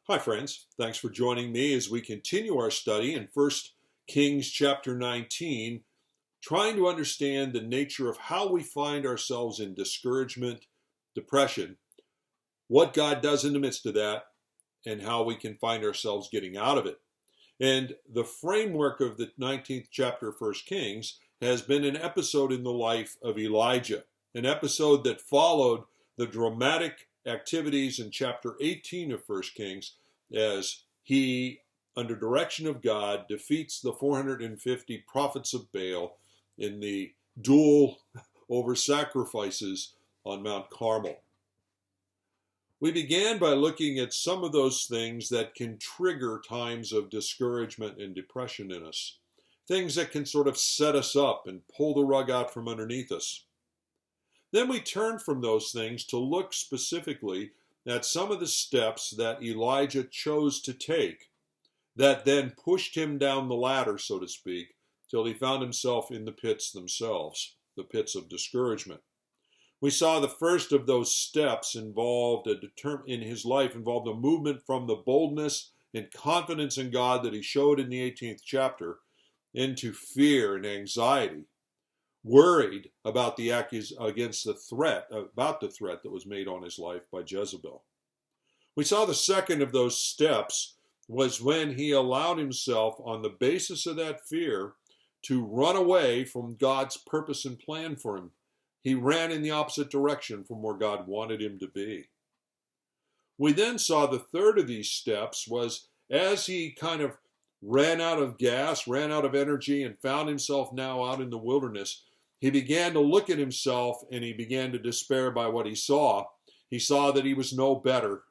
Hi friends, thanks for joining me as we continue our study in 1 Kings chapter 19, trying to understand the nature of how we find ourselves in discouragement, depression, what God does in the midst of that, and how we can find ourselves getting out of it. And the framework of the 19th chapter of 1 Kings has been an episode in the life of Elijah, an episode that followed the dramatic activities in chapter 18 of 1 Kings as he, under direction of God, defeats the 450 prophets of Baal in the duel over sacrifices on Mount Carmel. We began by looking at some of those things that can trigger times of discouragement and depression in us, things that can sort of set us up and pull the rug out from underneath us. Then we turned from those things to look specifically at some of the steps that Elijah chose to take that then pushed him down the ladder, so to speak, till he found himself in the pits themselves, the pits of discouragement. We saw the first of those steps involved in his life involved a movement from the boldness and confidence in God that he showed in the 18th chapter into fear and anxiety, worried about the threat that was made on his life by Jezebel. We saw the second of those steps was when he allowed himself, on the basis of that fear, to run away from God's purpose and plan for him. He ran in the opposite direction from where God wanted him to be. We then saw the third of these steps was as he kind of ran out of gas, ran out of energy, and found himself now out in the wilderness, he began to look at himself and he began to despair by what he saw. He saw that he was no better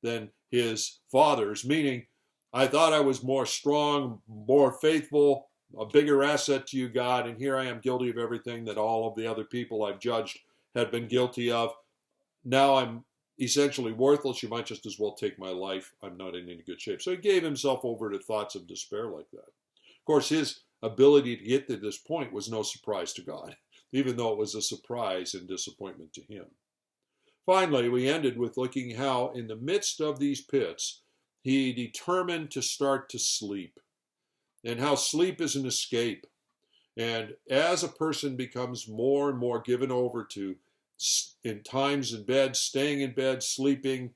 than his fathers, meaning, I thought I was more strong, more faithful, a bigger asset to you, God, and here I am guilty of everything that all of the other people I've judged had been guilty of. Now I'm essentially worthless. You might just as well take my life. I'm not in any good shape. So he gave himself over to thoughts of despair like that. Of course, his ability to get to this point was no surprise to God, even though it was a surprise and disappointment to him. Finally, we ended with looking how in the midst of these pits, he determined to start to sleep, and how sleep is an escape. And as a person becomes more and more given over to, in times in bed, staying in bed, sleeping,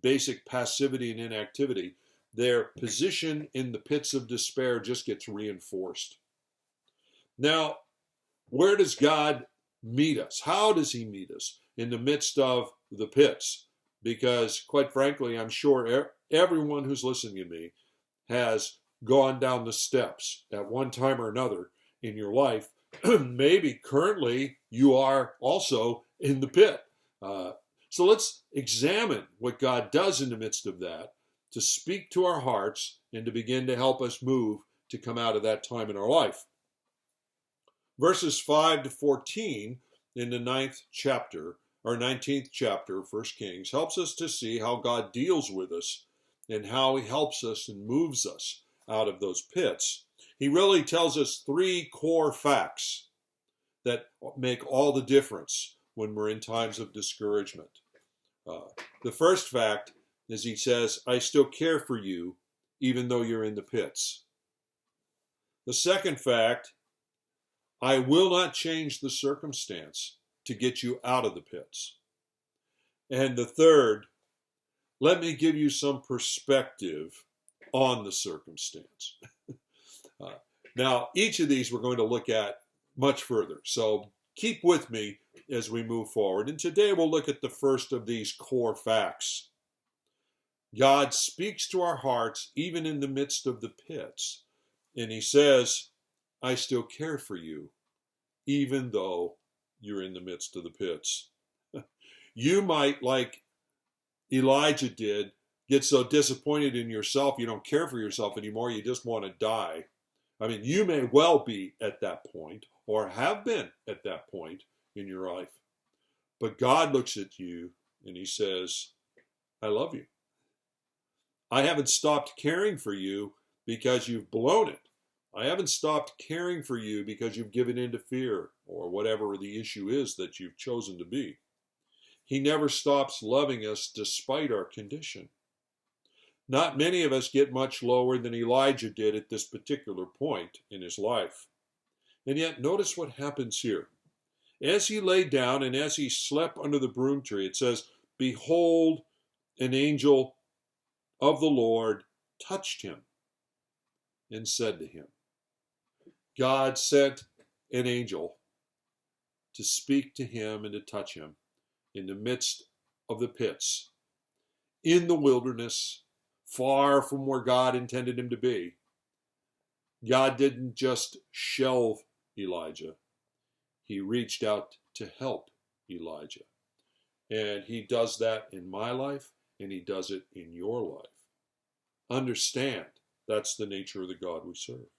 basic passivity and inactivity, their position in the pits of despair just gets reinforced. Now, where does God meet us? How does he meet us in the midst of the pits? Because, quite frankly, I'm sure everyone who's listening to me has gone down the steps at one time or another in your life. Maybe currently you are also in the pit. So let's examine what God does in the midst of that to speak to our hearts and to begin to help us move to come out of that time in our life. Verses 5 to 14 in the 19th chapter of 1 Kings helps us to see how God deals with us and how he helps us and moves us out of those pits. He really tells us three core facts that make all the difference when we're in times of discouragement. The first fact is he says, I still care for you even though you're in the pits. The second fact, I will not change the circumstance to get you out of the pits. And the third, let me give you some perspective on the circumstance. Now, each of these we're going to look at much further. So keep with me as we move forward. And today we'll look at the first of these core facts. God speaks to our hearts even in the midst of the pits. And he says, I still care for you, even though you're in the midst of the pits. You might, like Elijah did, get so disappointed in yourself you don't care for yourself anymore, you just want to die. I mean, you may well be at that point or have been at that point in your life. But God looks at you and he says, I love you. I haven't stopped caring for you because you've blown it. I haven't stopped caring for you because you've given in to fear or whatever the issue is that you've chosen to be. He never stops loving us despite our condition. Not many of us get much lower than Elijah did at this particular point in his life. And yet, notice what happens here. As he lay down and as he slept under the broom tree, it says, "Behold, an angel of the Lord touched him and said to him." God sent an angel to speak to him and to touch him in the midst of the pits, in the wilderness, far from where God intended him to be. God didn't just shelve Elijah. He reached out to help Elijah. And he does that in my life, and he does it in your life. Understand, that's the nature of the God we serve.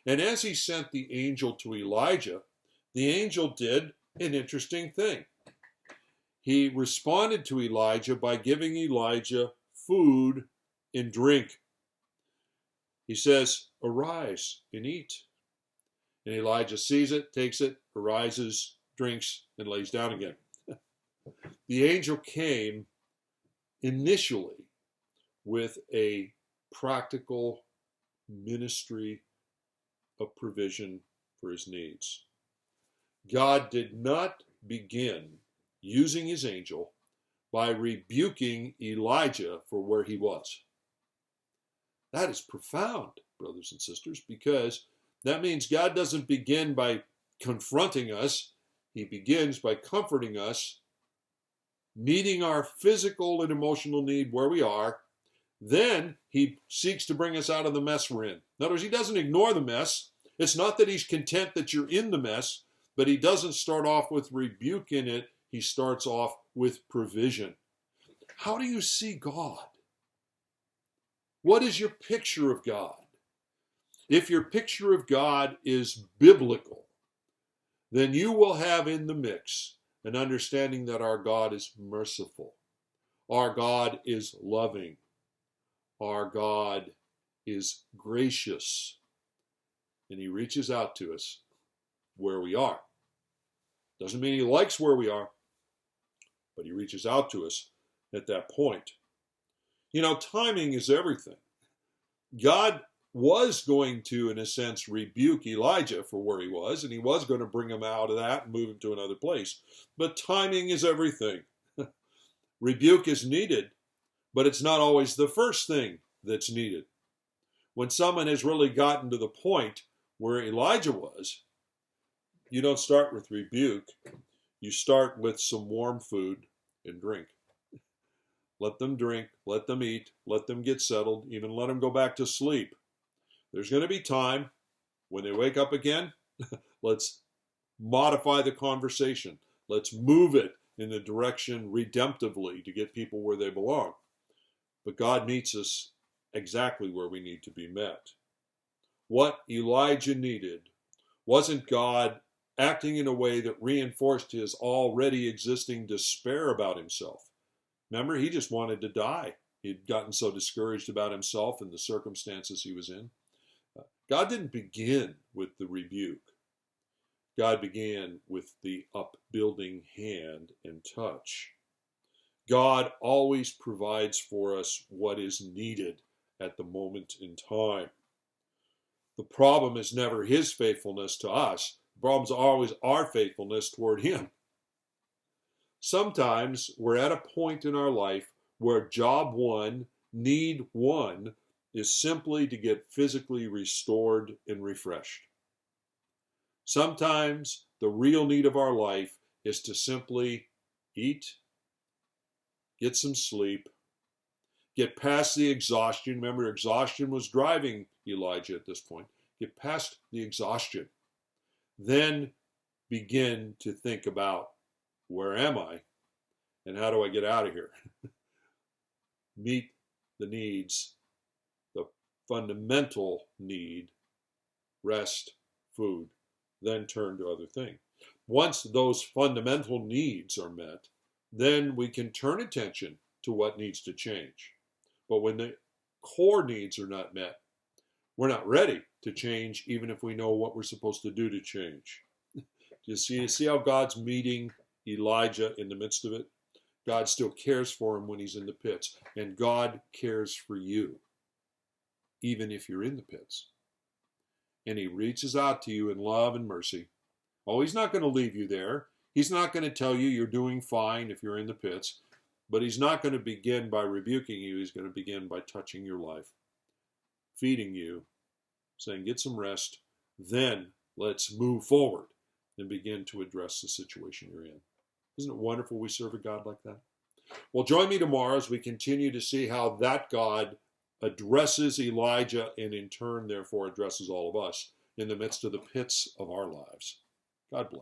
And as he sent the angel to Elijah, the angel did an interesting thing. He responded to Elijah by giving Elijah food and drink. He says, "Arise and eat." And Elijah sees it, takes it, arises, drinks, and lays down again. The angel came initially with a practical ministry of provision for his needs. God did not begin using his angel by rebuking Elijah for where he was. That is profound, brothers and sisters, because that means God doesn't begin by confronting us. He begins by comforting us, meeting our physical and emotional need where we are. Then he seeks to bring us out of the mess we're in. In other words, he doesn't ignore the mess. It's not that he's content that you're in the mess, but he doesn't start off with rebuke in it. He starts off with provision. How do you see God? What is your picture of God? If your picture of God is biblical, then you will have in the mix an understanding that our God is merciful. Our God is loving. Our God is gracious. And he reaches out to us where we are. Doesn't mean he likes where we are, but he reaches out to us at that point. You know, timing is everything. God was going to, in a sense, rebuke Elijah for where he was, and he was going to bring him out of that and move him to another place. But timing is everything. Rebuke is needed, but it's not always the first thing that's needed. When someone has really gotten to the point where Elijah was, you don't start with rebuke. You start with some warm food and drink. Let them drink, let them eat, let them get settled, even let them go back to sleep. There's going to be time when they wake up again. Let's modify the conversation. Let's move it in the direction redemptively to get people where they belong. But God meets us exactly where we need to be met. What Elijah needed wasn't God acting in a way that reinforced his already existing despair about himself. Remember, he just wanted to die. He'd gotten so discouraged about himself and the circumstances he was in. God didn't begin with the rebuke. God began with the upbuilding hand and touch. God always provides for us what is needed at the moment in time. The problem is never his faithfulness to us. The problem is always our faithfulness toward him. Sometimes we're at a point in our life where job one, need one, is simply to get physically restored and refreshed. Sometimes the real need of our life is to simply eat, get some sleep, get past the exhaustion. Remember, exhaustion was driving Elijah at this point. Get past the exhaustion. Then begin to think about, where am I and how do I get out of here? Meet the needs, the fundamental need, rest, food, then turn to other things. Once those fundamental needs are met, then we can turn attention to what needs to change. But when the core needs are not met, we're not ready to change, even if we know what we're supposed to do to change. You see how God's meeting Elijah in the midst of it? God still cares for him when he's in the pits. And God cares for you, even if you're in the pits. And he reaches out to you in love and mercy. Oh, he's not going to leave you there. He's not going to tell you you're doing fine if you're in the pits. But he's not going to begin by rebuking you. He's going to begin by touching your life, feeding you, saying, get some rest. Then let's move forward and begin to address the situation you're in. Isn't it wonderful we serve a God like that? Well, join me tomorrow as we continue to see how that God addresses Elijah and in turn, therefore, addresses all of us in the midst of the pits of our lives. God bless.